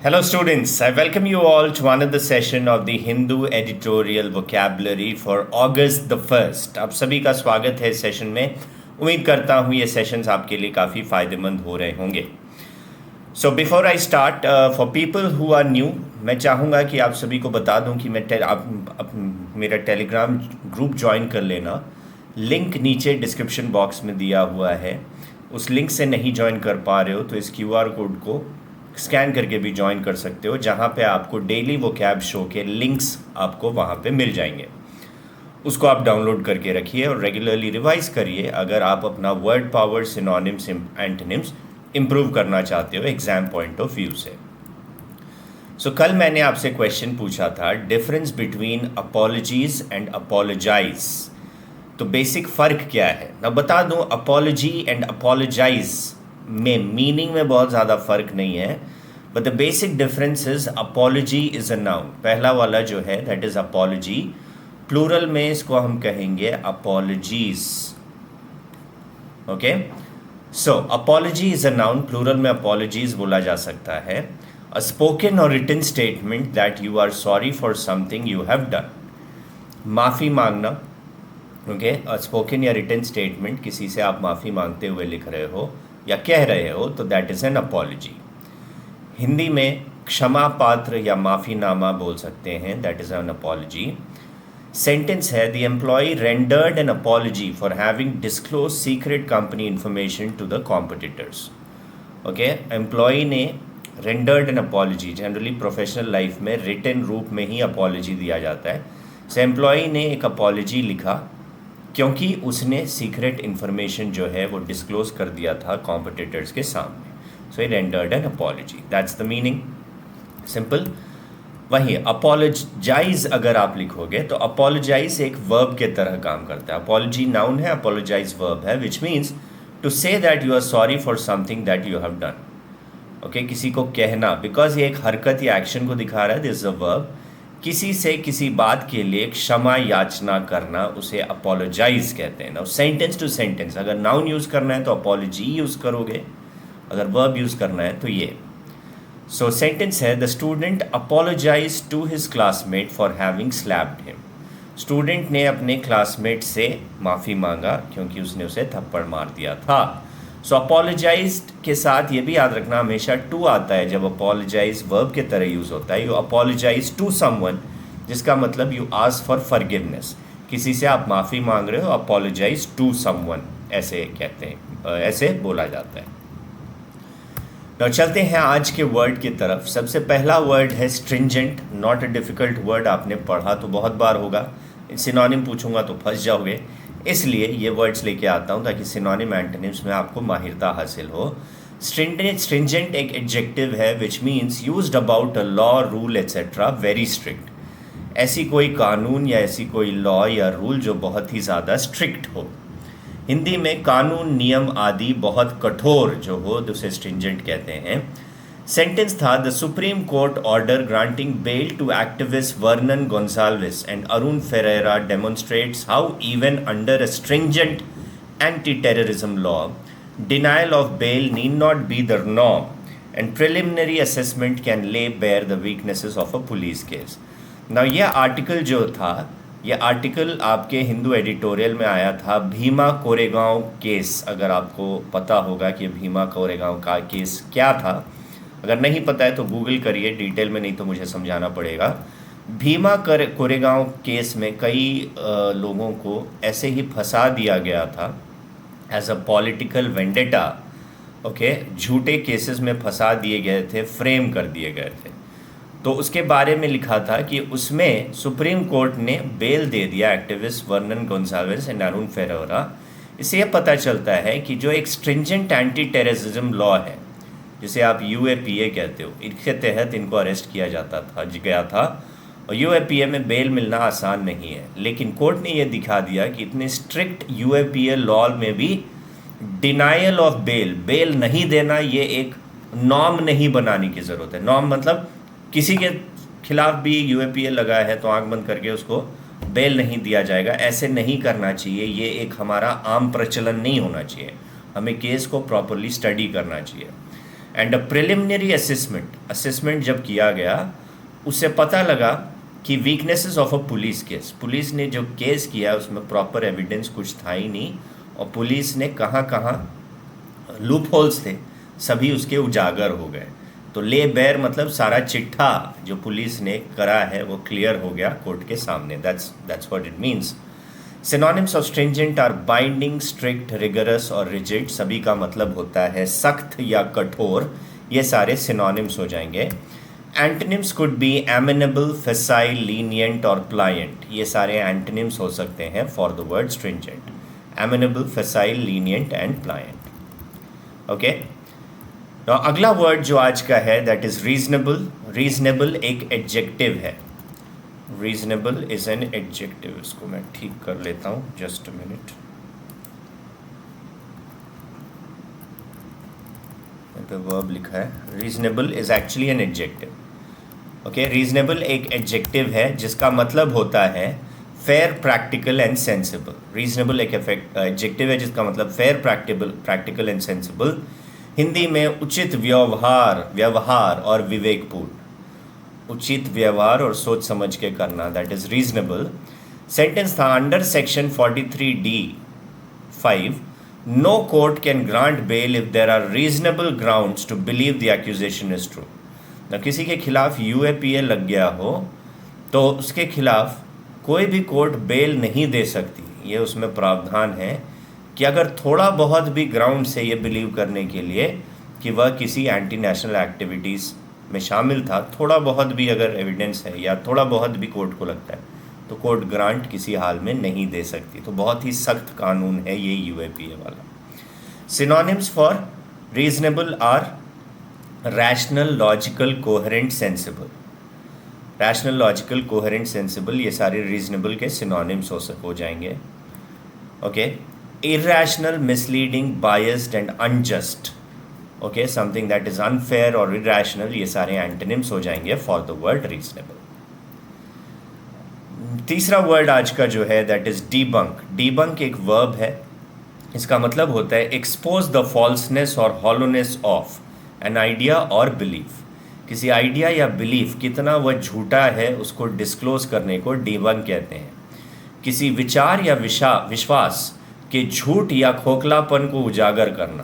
Hello, students. I welcome you all to another session of the Hindu Editorial Vocabulary for August the 1st. आप सभी का स्वागत है इस सेशन में। उम्मीद करता हूँ ये सेशंस आपके लिए काफ़ी फ़ायदेमंद हो रहे होंगे। So before I start, for people who are new, मैं चाहूँगा कि आप सभी को बता दूँ कि आप मेरा टेलीग्राम ग्रुप ज्वाइन कर लेना। लिंक नीचे डिस्क्रिप्शन बॉक्स में दिया हुआ है। उस लिंक से नहीं ज्वाइन कर पा रहे हो तो इस QR कोड को स्कैन करके भी ज्वाइन कर सकते हो, जहाँ पे आपको डेली वोकैब शो के लिंक्स आपको वहाँ पे मिल जाएंगे। उसको आप डाउनलोड करके रखिए और रेगुलरली रिवाइज करिए अगर आप अपना word power, synonyms, antonyms improve करना चाहते हो एग्जाम पॉइंट ऑफ व्यू से। सो कल मैंने आपसे क्वेश्चन पूछा था difference between apologies and apologize. तो बेसिक फ़र्क क्या है ना बता दूं। अपॉलजी एंड अपोलोजाइज में मीनिंग में बहुत ज़्यादा फ़र्क नहीं है, but the basic difference is apology is a noun. पहला वाला जो है दैट इज़ अपॉलजी, प्लूरल में इसको हम कहेंगे apologies. Okay, so apology is a noun, plural में अपॉलजीज बोला जा सकता है। अ स्पोकन और written statement that you are sorry for something you have done. माफ़ी मांगना, ओके, अ स्पोकन या रिटन स्टेटमेंट, किसी से आप माफ़ी मांगते हुए लिख रहे हो या कह रहे हो तो that is an apology. Hindi में क्षमा पात्र या माफ़ीनामा बोल सकते हैं, that is an apology. Sentence है the employ rendered an apology for having disclose secret company information to the competitors. Okay, employ ने rendered an apology, generally professional life में रिटन रूप में ही अपॉलजी दिया जाता है। सो एम्प्लॉय ने एक अपॉलजी लिखा क्योंकि उसने सीक्रेट इन्फॉर्मेशन जो है वो डिस्क्लोज कर दिया था कॉम्पिटिटर्स के सामने। So he rendered an apology, that's the meaning, simple. वहीं अपोलोजाइज अगर आप लिखोगे तो अपोलोजाइज एक वर्ब के तरह काम करता है। अपॉलजी नाउन है, अपोलोजाइज वर्ब है, which means to say that you are sorry for something that you have done. Okay, किसी को कहना, बिकॉज ये एक हरकत या एक्शन को दिखा रहा है, दिस इज अ वर्ब। किसी से किसी बात के लिए क्षमा याचना करना उसे अपोलोजाइज कहते हैं ना। सेंटेंस टू सेंटेंस अगर नाउन यूज़ करना है तो अपोलॉजी यूज़ करोगे, अगर वर्ब यूज़ करना है तो ये। सो सेंटेंस है the student apologize to his classmate for having slapped him. Student ने अपने क्लासमेट से माफ़ी मांगा क्योंकि उसने उसे थप्पड़ मार दिया था। सो अपोलोजाइज्ड के साथ ये भी याद रखना हमेशा टू आता है जब अपोलोजाइज वर्ब के तरह यूज़ होता है। यू अपोलोजाइज टू समवन, जिसका मतलब यू आस्क फॉर फॉरगिवनेस। किसी से आप माफ़ी मांग रहे हो, अपोलोजाइज टू समवन ऐसे कहते हैं, ऐसे बोला जाता है। तो चलते हैं आज के वर्ड की तरफ। सबसे पहला वर्ड है stringent. Not a difficult word, आपने पढ़ा तो बहुत बार होगा। सिनोनिम पूछूंगा तो फंस जाओगे, इसलिए ये वर्ड्स लेके आता हूँ ताकि सिनोनिम एंटोनिम्स में आपको माहिरता हासिल हो। स्ट्रिंजेंट एक एडजेक्टिव है which means used about a law, rule etcetera, very strict. ऐसी कोई कानून या ऐसी कोई लॉ या रूल जो बहुत ही ज़्यादा स्ट्रिक्ट हो। हिंदी में कानून, नियम आदि बहुत कठोर जो हो तो उसे स्ट्रिंजेंट कहते हैं। सेंटेंस था the Supreme Court order granting bail to activist Vernon Gonsalves and Arun Ferreira demonstrates how even under a stringent anti terrorism law denial of bail need not be the norm and preliminary assessment can lay bare the weaknesses of a police case. ना यह article जो था, यह article आपके Hindu editorial में आया था Bhima Koregaon case. अगर आपको पता होगा कि भीमा कोरेगांव का केस क्या था, अगर नहीं पता है तो गूगल करिए डिटेल में, नहीं तो मुझे समझाना पड़ेगा। भीमा कोरेगांव केस में कई लोगों को ऐसे ही फंसा दिया गया था as a political vendetta. Okay, झूठे केसेस में फंसा दिए गए थे, फ्रेम कर दिए गए थे। तो उसके बारे में लिखा था कि उसमें सुप्रीम कोर्ट ने बेल दे दिया एक्टिविस्ट वर्नन गोंसाल्विस एंड अरुण फेरेरा। इससे यह पता चलता है कि जो एक स्ट्रिंजेंट एंटी टेररिज्म लॉ है, जिसे आप UAPA कहते हो, इसके तहत इनको अरेस्ट किया गया था। और UAPA में बेल मिलना आसान नहीं है, लेकिन कोर्ट ने यह दिखा दिया कि इतने स्ट्रिक्ट UAPA लॉ में भी डिनायल ऑफ बेल नहीं देना, ये एक नॉर्म नहीं बनाने की ज़रूरत है। नॉर्म मतलब किसी के खिलाफ भी UAPA लगा है तो आंख बंद करके उसको बेल नहीं दिया जाएगा, ऐसे नहीं करना चाहिए। ये एक हमारा आम प्रचलन नहीं होना चाहिए, हमें केस को प्रॉपरली स्टडी करना चाहिए। एंड अ प्रिलिमिनरी असेसमेंट जब किया गया, उससे पता लगा कि वीकनेसेस ऑफ अ पुलिस ने जो केस किया उसमें प्रॉपर एविडेंस कुछ था ही नहीं, और पुलिस ने कहाँ कहाँ लूप होल्स थे सभी उसके उजागर हो गए। तो ले बेर मतलब सारा चिट्ठा जो पुलिस ने करा है वो क्लियर हो गया कोर्ट के सामने। That's what it means. Synonyms of stringent are binding, strict, rigorous और रिजिड। सभी का मतलब होता है सख्त या कठोर, ये सारे सिनोनिम्स हो जाएंगे। Antonyms could be amenable, facile, lenient और प्लायंट। ये सारे एंटोनिम्स हो सकते हैं for the word stringent. Amenable, facile, lenient and pliant. Okay, तो अगला वर्ड जो आज का है दैट इज रीजनेबल। रीजनेबल एक एडजेक्टिव है। Reasonable is an adjective. इसको मैं ठीक कर लेता हूँ, जस्ट अ मिनट। यहाँ पे वर्ब लिखा है, reasonable is actually an adjective. Okay, reasonable एक एडजेक्टिव है जिसका मतलब होता है fair, practical and sensible. Reasonable एक एडजेक्टिव है जिसका मतलब fair, practical and sensible. Hindi में उचित व्यवहार और विवेकपूर्ण। उचित व्यवहार और सोच समझ के करना, दैट इज रीजनेबल। सेंटेंस था under section 43D(5), no court can grant bail if there are reasonable grounds to believe the accusation is true. ना किसी के खिलाफ UAPA लग गया हो तो उसके खिलाफ कोई भी कोर्ट बेल नहीं दे सकती। ये उसमें प्रावधान है कि अगर थोड़ा बहुत भी ग्राउंड से ये बिलीव करने के लिए कि वह किसी एंटी नेशनल एक्टिविटीज़ में शामिल था, थोड़ा बहुत भी अगर एविडेंस है या थोड़ा बहुत भी कोर्ट को लगता है, तो कोर्ट ग्रांट किसी हाल में नहीं दे सकती। तो बहुत ही सख्त कानून है ये UAPA वाला। Synonyms for reasonable are rational, logical, coherent, sensible. Rational, logical, coherent, sensible, ये सारे रीजनेबल के सिनोनिम्स हो जाएंगे। Okay, irrational, misleading, biased and unjust. Okay, something that is unfair or irrational, ये सारे एंटोनिम्स हो जाएंगे फॉर द वर्ड रीजनेबल। तीसरा वर्ड आज का जो है दैट इज डीबंक। डीबंक एक वर्ब है, इसका मतलब होता है एक्सपोज द फॉल्सनेस और हॉलोनेस ऑफ एन आइडिया और बिलीफ। किसी आइडिया या बिलीफ कितना वह झूठा है उसको डिस्क्लोज करने को डीबंक कहते हैं। किसी विचार या विश्वास के झूठ या खोखलापन को उजागर करना।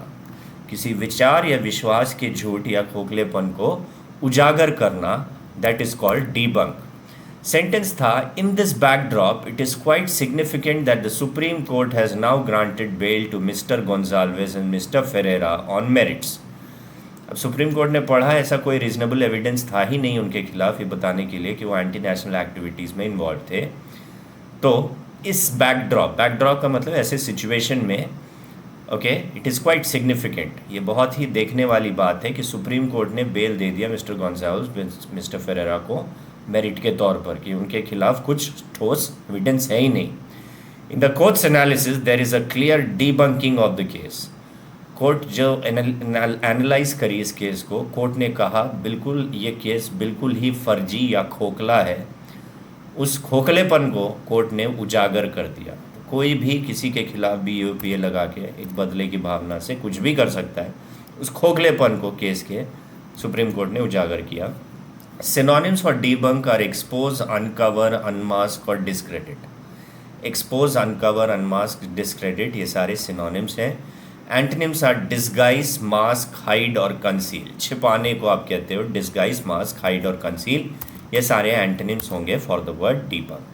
किसी विचार या विश्वास के झूठ या खोखलेपन को उजागर करना, that is called debunk. Sentence था in this backdrop it is quite significant that the Supreme Court has now granted bail to mister Gonsalves and mister Ferreira on merits. अब सुप्रीम कोर्ट ने पढ़ा ऐसा कोई रीजनेबल एविडेंस था ही नहीं उनके खिलाफ ये बताने के लिए कि वो एंटी नेशनल एक्टिविटीज़ में इन्वॉल्व थे। तो इस बैकड्रॉप का मतलब ऐसे सिचुएशन में okay it is quite significant, ये बहुत ही देखने वाली बात है कि सुप्रीम कोर्ट ने बेल दे दिया मिस्टर गोंजाल्वेज, मिस्टर फेरेरा को मेरिट के तौर पर कि उनके खिलाफ कुछ ठोस एविडेंस है ही नहीं। In the court's analysis there is a clear debunking of the case. Court जो एनालाइज करी इस केस को, कोर्ट ने कहा बिल्कुल ये केस बिल्कुल ही फर्जी या खोखला है। उस खोखलेपन को कोर्ट ने उजागर कर दिया। कोई भी किसी के खिलाफ भी UAPA लगा के एक बदले की भावना से कुछ भी कर सकता है। उस खोखलेपन को केस के सुप्रीम कोर्ट ने उजागर किया। Synonyms for debunk are expose, uncover, unmask और discredit. Expose, uncover, unmask, discredit, ये सारे सिनोनिम्स हैं। Antonyms are disguise, mask, hide और कंसील। छिपाने को आप कहते हो डिस्गाइज, मास्क, हाइड और कंसील, ये सारे एंटोनिम्स होंगे for the word debunk.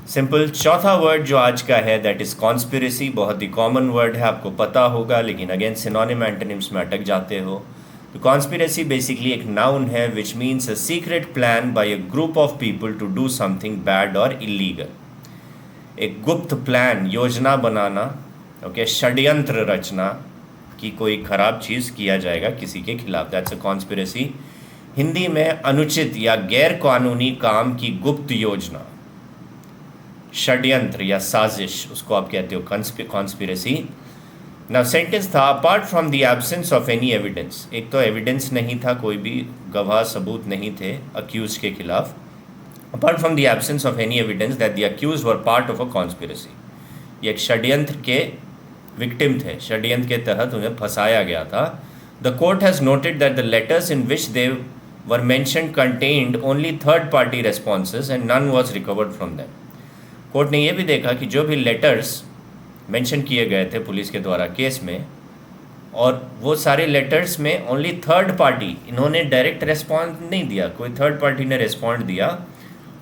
Simple. चौथा वर्ड जो आज का है दैट इज कॉन्स्पिरेसी। बहुत ही कॉमन वर्ड है, आपको पता होगा, लेकिन अगेन सिनोनिम एंटोनिम्स में अटक जाते हो। तो कॉन्स्पिरेसी बेसिकली एक नाउन है which means a secret plan by a group of people to do something bad और इलीगल। एक गुप्त प्लान, योजना बनाना, ओके, षड्यंत्र रचना कि कोई खराब चीज़ किया जाएगा किसी के खिलाफ, दैट्स अ कॉन्स्पिरेसी। हिंदी में अनुचित या गैर कानूनी काम की गुप्त योजना, षड्यंत्र या साजिश, उसको आप कहते हो कॉन्स्पिरेसी। नाउ सेंटेंस था apart from the absence of any evidence. एक तो एविडेंस नहीं था, कोई भी गवाह सबूत नहीं थे अक्यूज के खिलाफ। Apart from the absence of any evidence that the accused were part of a conspiracy. ये एक षड्यंत्र के विक्टिम थे, षड्यंत्र के तहत उन्हें फंसाया गया था। The court has noted that the letters in which they were mentioned contained only third party responses and none was recovered from them. Court ने यह भी देखा कि जो भी लेटर्स मेंशन किए गए थे पुलिस के द्वारा केस में, और वो सारे लेटर्स में ओनली थर्ड पार्टी, इन्होंने डायरेक्ट रेस्पॉन्ड नहीं दिया, कोई थर्ड पार्टी ने रेस्पॉन्ड दिया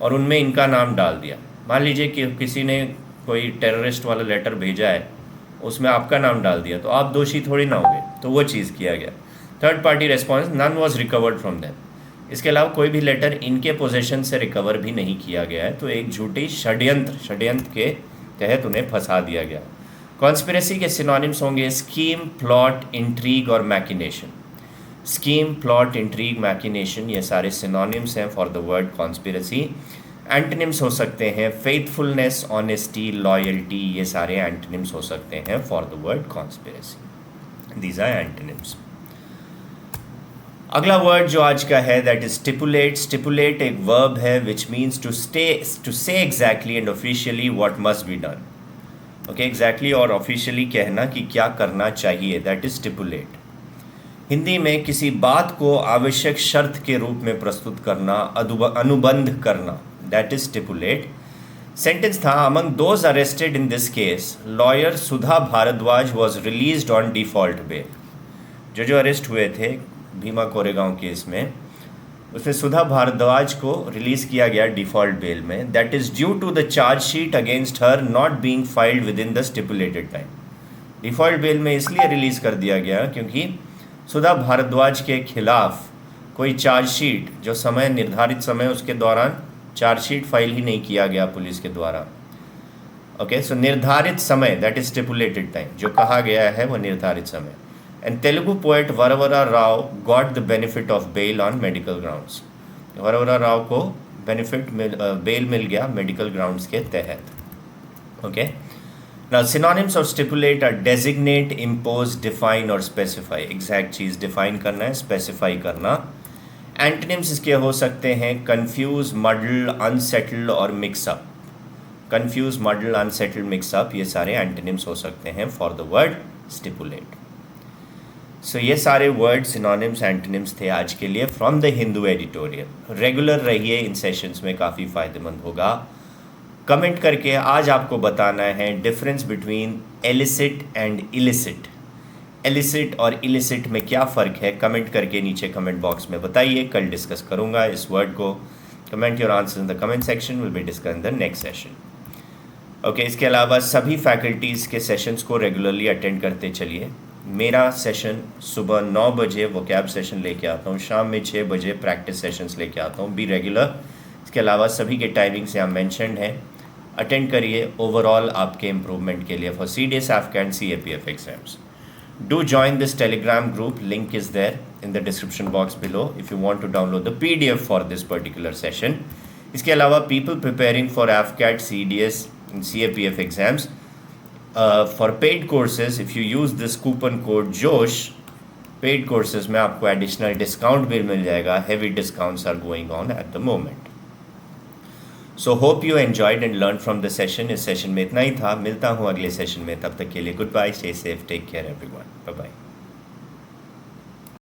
और उनमें इनका नाम डाल दिया। मान लीजिए कि किसी ने कोई टेररिस्ट वाला लेटर भेजा है, उसमें आपका नाम डाल दिया, तो आप दोषी थोड़ी ना होंगे, तो वो चीज़ किया गया। Third party response, none was recovered from them. इसके अलावा कोई भी लेटर इनके पोजेशन से रिकवर भी नहीं किया गया है, तो एक झूठी षड्यंत्र के तहत उन्हें फंसा दिया गया। कॉन्स्पिरेसी के सिनोनिम्स होंगे स्कीम, प्लॉट, इंट्रीग और मैकिनेशन। स्कीम, प्लॉट, इंट्रीग, मैकिनेशन, ये सारे सिनोनिम्स हैं for the word conspiracy. Antonyms हो सकते हैं फेथफुलनेस, ऑनेस्टी, लॉयल्टी, ये सारे एंटनिम्स हो सकते हैं for the word conspiracy. These are antonyms. अगला वर्ड जो आज का है दैट इज स्टिपुलेट। स्टिपुलेट एक वर्ब है which means to say exactly and officially what must be done. Okay, exactly और ऑफिशियली कहना कि क्या करना चाहिए, दैट इज स्टिपुलेट। हिंदी में किसी बात को आवश्यक शर्त के रूप में प्रस्तुत करना, अनुबंध करना, दैट इज स्टिपुलेट। सेंटेंस था among those arrested in this case lawyer Sudha Bharadwaj was released on default bail. जो अरेस्ट हुए थे भीमा कोरेगांव केस में, उसमें सुधा भारद्वाज को रिलीज़ किया गया डिफ़ॉल्ट बेल में। That is due to the chargesheet against her not being filed within the stipulated time. Default bail में इसलिए रिलीज़ कर दिया गया क्योंकि सुधा भारद्वाज के खिलाफ कोई चार्जशीट, जो समय निर्धारित समय उसके दौरान चार्जशीट फाइल ही नहीं किया गया पुलिस के द्वारा। ओके, सो निर्धारित समय, दैट इज स्टिपुलेटेड टाइम, जो कहा गया है वो निर्धारित समय। And Telugu poet Varavara Rao got the benefit of bail on medical grounds. Varavara Rao को बेल मिल गया मेडिकल ग्राउंड्स के तहत। Okay, now synonyms of stipulate are designate, impose, define और स्पेसिफाई। एग्जैक्ट चीज़ डिफाइन करना है, स्पेसिफाई करना। एंटनिम्स इसके हो सकते हैं कंफ्यूज, मडल, अनसेटल्ड और mix up. Confuse, muddle, unsettled, mix up, ये सारे एंटनिम्स हो सकते हैं फॉर द वर्ड स्टिपुलेट। सो ये सारे वर्ड सिनोनिम्स, एंटनिम्स थे आज के लिए from the Hindu editorial. Regular रहिए, इन सेशंस में काफ़ी फ़ायदेमंद होगा। कमेंट करके आज आपको बताना है difference between elicit and illicit. Elicit और इलिसिट में क्या फ़र्क है, कमेंट करके नीचे कमेंट बॉक्स में बताइए। कल डिस्कस करूँगा इस वर्ड को। Comment your answer in the comment section, will be discuss in the next session. Okay, इसके अलावा सभी फैकल्टीज़ के सेशंस को रेगुलरली अटेंड करते चलिए। मेरा सेशन सुबह 9 बजे वोकैब सेशन लेके आता हूँ, शाम में 6 बजे प्रैक्टिस सेशंस लेके आता हूँ, बी रेगुलर। इसके अलावा सभी के टाइमिंग्स यहाँ मेंशन्ड हैं, अटेंड करिए ओवरऑल आपके इम्प्रूवमेंट के लिए for CDS, AFCAT, CAPF exams. Do join this Telegram group, link is there in the description box below if you want to download the PDF for this particular session. इसके अलावा people preparing for AFCAT, CDS and CAPF exams, for paid courses, if you use this coupon code JOSH, paid courses में आपको additional discount भी मिल जाएगा। Heavy discounts are going on at the moment. So hope you enjoyed and learned from the session. इस session में इतना ही था, मिलता हूँ अगले सेशन में, तब तक के लिए good bye, stay safe, take care everyone, bye bye.